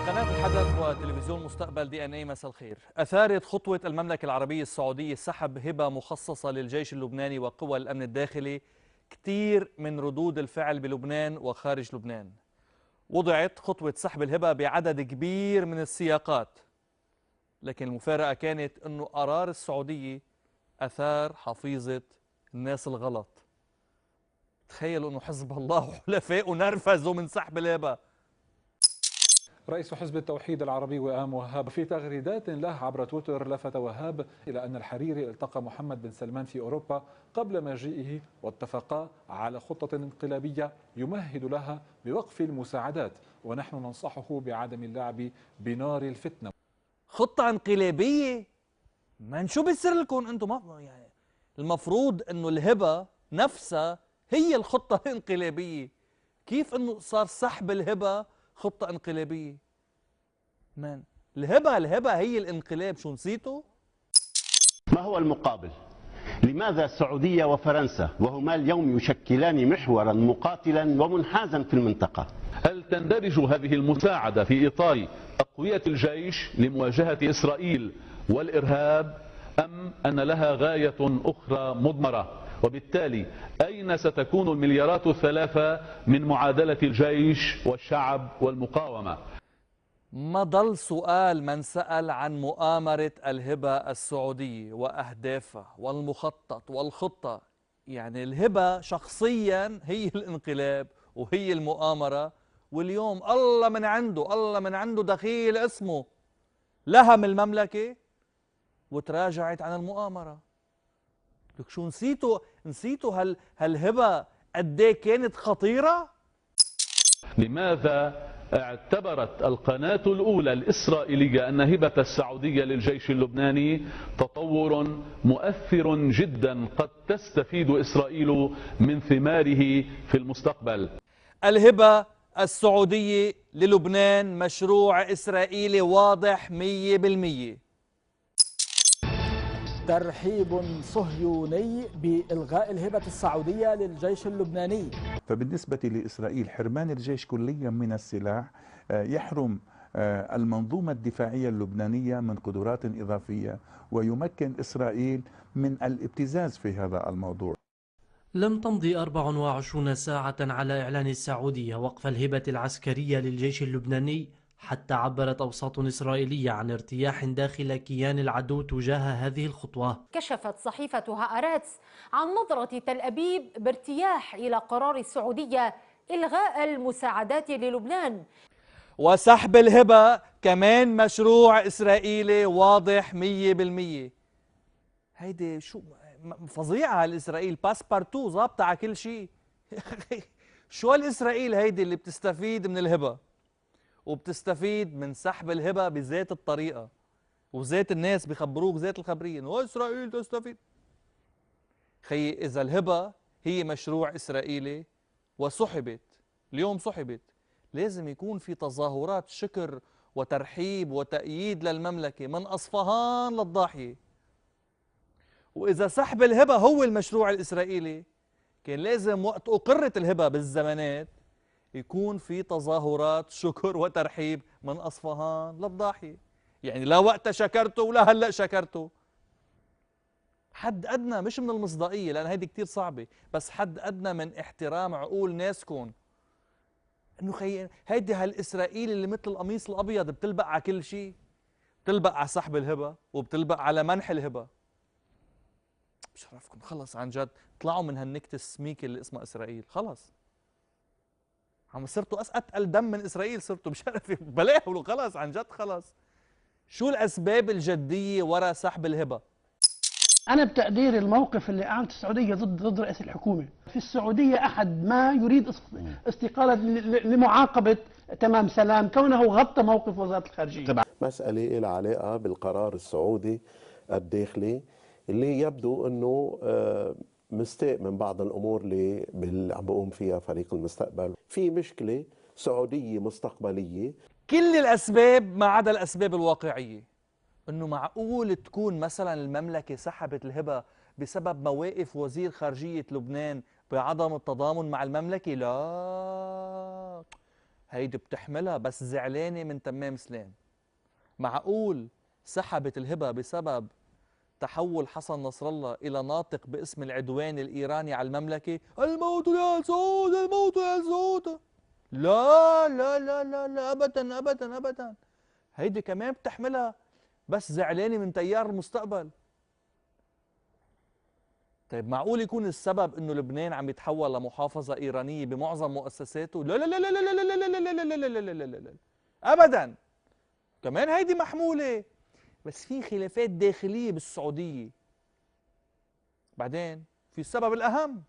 قناة الحدث وتلفزيون مستقبل دي ان اي، مساء الخير. اثارت خطوة المملكة العربية السعودية سحب هبة مخصصة للجيش اللبناني وقوى الامن الداخلي كثير من ردود الفعل بلبنان وخارج لبنان. وضعت خطوة سحب الهبة بعدد كبير من السياقات، لكن المفارقة كانت انه قرار السعودية اثار حفيظة الناس الغلط. تخيلوا انه حزب الله وحلفائه نرفزوا من سحب الهبة. رئيس حزب التوحيد العربي وئام وهاب في تغريدات له عبر تويتر لفت وهاب إلى أن الحريري التقى محمد بن سلمان في أوروبا قبل مجيئه واتفقا على خطة انقلابية يمهد لها بوقف المساعدات، ونحن ننصحه بعدم اللعب بنار الفتنة. خطة انقلابية؟ من شو بيصير لكم انتم؟ يعني المفروض انه الهبة نفسها هي الخطة الانقلابية. كيف انه صار سحب الهبة خطة انقلابية؟ مان، الهبة هي الانقلاب، شو نسيتوا؟ ما هو المقابل؟ لماذا السعودية وفرنسا وهما اليوم يشكلان محورا مقاتلا ومنحازا في المنطقة؟ هل تندرج هذه المساعدة في إطار تقوية الجيش لمواجهة إسرائيل والإرهاب، أم أن لها غاية أخرى مضمرة؟ وبالتالي أين ستكون المليارات الثلاثة من معادلة الجيش والشعب والمقاومة؟ ما ضل سؤال من سأل عن مؤامرة الهبة السعودية وأهدافها والمخطط والخطة. يعني الهبة شخصيا هي الانقلاب وهي المؤامرة، واليوم الله من عنده دخيل اسمه لهم المملكة وتراجعت عن المؤامرة. لك شو نسيتوا هالهبة قديه كانت خطيرة؟ لماذا اعتبرت القناة الأولى الإسرائيلية أن هبة السعودية للجيش اللبناني تطور مؤثر جدا قد تستفيد إسرائيل من ثماره في المستقبل؟ الهبة السعودية للبنان مشروع إسرائيلي واضح 100%. ترحيب صهيوني بإلغاء الهبة السعودية للجيش اللبناني. فبالنسبة لإسرائيل حرمان الجيش كليا من السلاح يحرم المنظومة الدفاعية اللبنانية من قدرات إضافية، ويمكن إسرائيل من الابتزاز في هذا الموضوع. لم تمضي 24 ساعة على إعلان السعودية وقف الهبة العسكرية للجيش اللبناني حتى عبرت أوساط إسرائيلية عن ارتياح داخل كيان العدو تجاه هذه الخطوة. كشفت صحيفة هآرتس عن نظرة تل أبيب بارتياح إلى قرار السعودية إلغاء المساعدات للبنان. وسحب الهبة كمان مشروع إسرائيلي واضح 100%. هيدي شو فظيعة الإسرائيل، باسبارتو ظابطة على كل شيء. شو الإسرائيل هيدي اللي بتستفيد من الهبة وبتستفيد من سحب الهبة بذات الطريقة، وذات الناس بيخبروك ذات الخبرية انه اسرائيل تستفيد. خيي اذا الهبة هي مشروع اسرائيلي وسحبت اليوم لازم يكون في تظاهرات شكر وترحيب وتأييد للمملكة من أصفهان للضاحية. وإذا سحب الهبة هو المشروع الإسرائيلي، كان لازم وقت أقرت الهبة بالزمانات يكون في تظاهرات شكر وترحيب من أصفهان للضاحية. يعني لا وقت شكرته ولا هلأ شكرته. حد أدنى مش من المصداقية، لأن هيدي كتير صعبة، بس حد أدنى من احترام عقول ناسكم. إنه هيدي هالإسرائيل اللي مثل القميص الأبيض بتلبق على كل شيء، بتلبق على سحب الهبة وبتلبق على منح الهبة. بشرفكم خلص عن جد طلعوا من هالنكتة السميكة اللي اسمها إسرائيل. خلص عم صرتوا أتقل دم من إسرائيل، صرتوا بشرفي بلاحوا خلص عن جد. خلص شو الأسباب الجدية وراء سحب الهبة؟ أنا بتقدير الموقف اللي قامت السعودية ضد رئيس الحكومة. في السعودية أحد ما يريد استقالة لمعاقبة تمام سلام كونه غطى موقف وزارة الخارجية. مسألة لها علاقة بالقرار السعودي الداخلي اللي يبدو أنه مستاء من بعض الأمور اللي عم بقوم فيها فريق المستقبل. في مشكلة سعودية مستقبلية. كل الأسباب ما عدا الأسباب الواقعية. إنه معقول تكون مثلا المملكة سحبت الهبة بسبب مواقف وزير خارجية لبنان بعدم التضامن مع المملكة؟ لا، هيدي بتحملها بس زعلانة من تمام سلام. معقول سحبت الهبة بسبب تحول حسن نصر الله إلى ناطق باسم العدوان الإيراني على المملكة؟ الموت يا سعود، الموت يا سعود. لا لا لا لا لا، أبدا أبدا أبدا. هيدي كمان بتحملها بس زعلانة من تيار المستقبل. طيب معقول يكون السبب انه لبنان عم يتحول لمحافظة إيرانية بمعظم مؤسساته؟ لا لا لا لا لا لا لا لا لا لا لا لا لا لا لا لا أبدا. كمان هيدي محمولة، بس في خلافات داخلية بالسعودية. بعدين في السبب الأهم.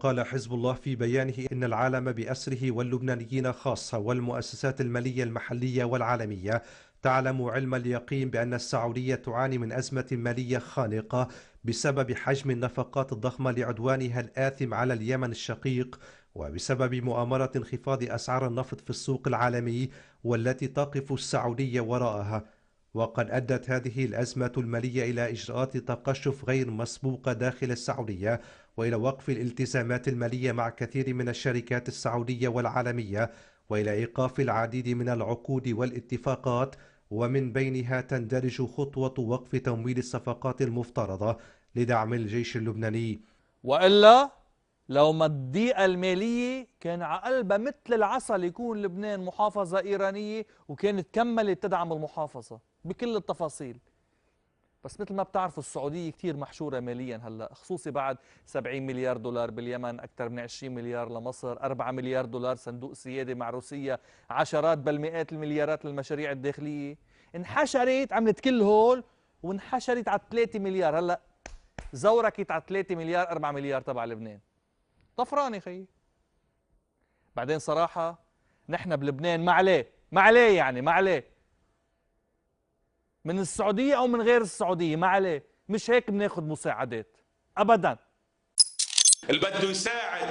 قال حزب الله في بيانه إن العالم بأسره واللبنانيين خاصة والمؤسسات المالية المحلية والعالمية تعلم علم اليقين بأن السعودية تعاني من أزمة مالية خانقة بسبب حجم النفقات الضخمة لعدوانها الآثم على اليمن الشقيق، وبسبب مؤامرة انخفاض أسعار النفط في السوق العالمي والتي تقف السعودية وراءها. وقد أدت هذه الأزمة المالية إلى إجراءات تقشف غير مسبوقة داخل السعودية، وإلى وقف الالتزامات المالية مع كثير من الشركات السعودية والعالمية، وإلى إيقاف العديد من العقود والاتفاقات، ومن بينها تندرج خطوة وقف تمويل الصفقات المفترضة لدعم الجيش اللبناني. وإلا لو ما الضيقة المالية كان على قلبها مثل العسل يكون لبنان محافظة إيرانية وكانت كملت تدعم المحافظة بكل التفاصيل. بس مثل ما بتعرفوا السعودية كتير محشورة ماليا هلا، خصوصي بعد 70 مليار دولار باليمن، أكثر من 20 مليار لمصر، 4 مليار دولار صندوق سيادة مع روسيا، عشرات بل مئات المليارات للمشاريع الداخلية. انحشرت، عملت كل هول وانحشرت على 3 مليار. هلا زوركت على 3 مليار 4 مليار تبع لبنان. طفراني خيي. بعدين صراحة نحن بلبنان ما عليه من السعودية أو من غير السعودية، ما عليه، مش هيك بناخد مساعدات أبدا. اللي بده يساعد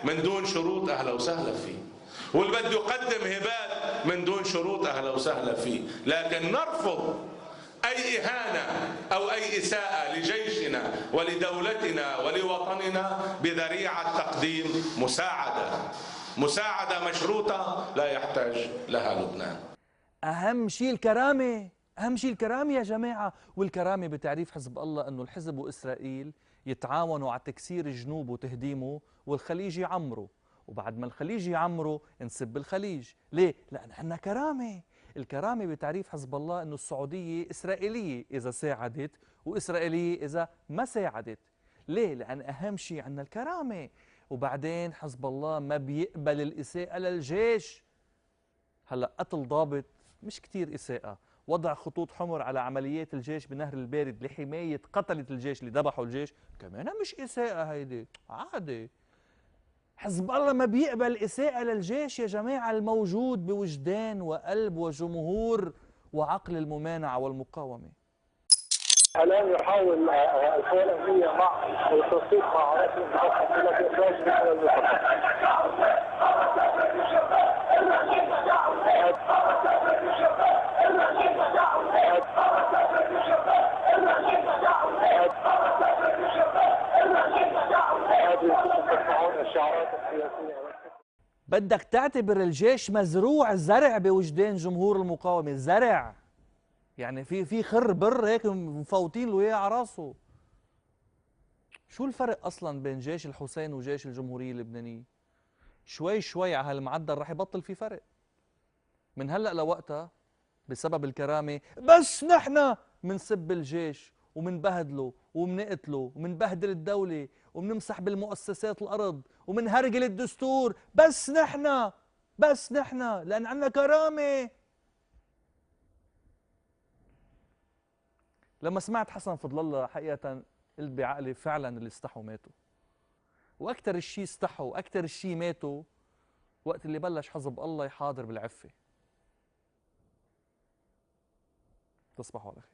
من دون شروط أهلا وسهلا فيه، واللي بده يقدم هبات من دون شروط أهلا وسهلا فيه، لكن نرفض أي إهانة أو أي إساءة لجيشنا ولدولتنا ولوطننا بذريعة تقديم مساعدة مشروطة لا يحتاج لها لبنان. أهم شيء الكرامة، أهم شيء الكرامة يا جماعة. والكرامة بتعريف حزب الله أنه الحزب وإسرائيل يتعاونوا على تكسير الجنوب وتهديمه والخليج يعمروا، وبعد ما الخليج يعمروا نسب الخليج. ليه؟ لأن عندنا كرامة. الكرامة بتعريف حزب الله أنه السعودية إسرائيلية إذا ساعدت وإسرائيلية إذا ما ساعدت. ليه؟ لأن أهم شيء عندنا الكرامة. وبعدين حزب الله ما بيقبل الإساءة للجيش. هلأ قتل ضابط مش كتير إساءة، وضع خطوط حمر على عمليات الجيش بنهر البارد لحماية قتلة الجيش اللي ذبحوا الجيش، كمان مش إساءة، هيدي عادي. حزب الله ما بيقبل إساءة للجيش يا جماعة الموجود بوجدان وقلب وجمهور وعقل الممانعة والمقاومة. الآن يحاول القوى الأمنية مع التنسيق مع رئيس الانتخابات في إخراج من المنطقة. بدك تعتبر الجيش مزروع زرع بوجدان جمهور المقاومة، زرع يعني في خر بر هيك مفوتين له اياه على راسه. شو الفرق اصلا بين جيش الحسين وجيش الجمهورية اللبنانية؟ شوي شوي على هالمعدل رح يبطل في فرق. من هلا لوقتها بسبب الكرامة بس نحن منسب الجيش ومنبهدله ومنقتله ومنبهدل الدولة ومنمسح بالمؤسسات الأرض ومنهرجل الدستور، بس نحن لأن عندنا كرامة. لما سمعت حسن فضل الله حقيقة قلت بعقلي فعلا اللي استحوا ماتوا، وأكثر الشيء استحوا وأكثر الشيء ماتوا وقت اللي بلش حزب الله يحاضر بالعفة. تصبحوا على خير.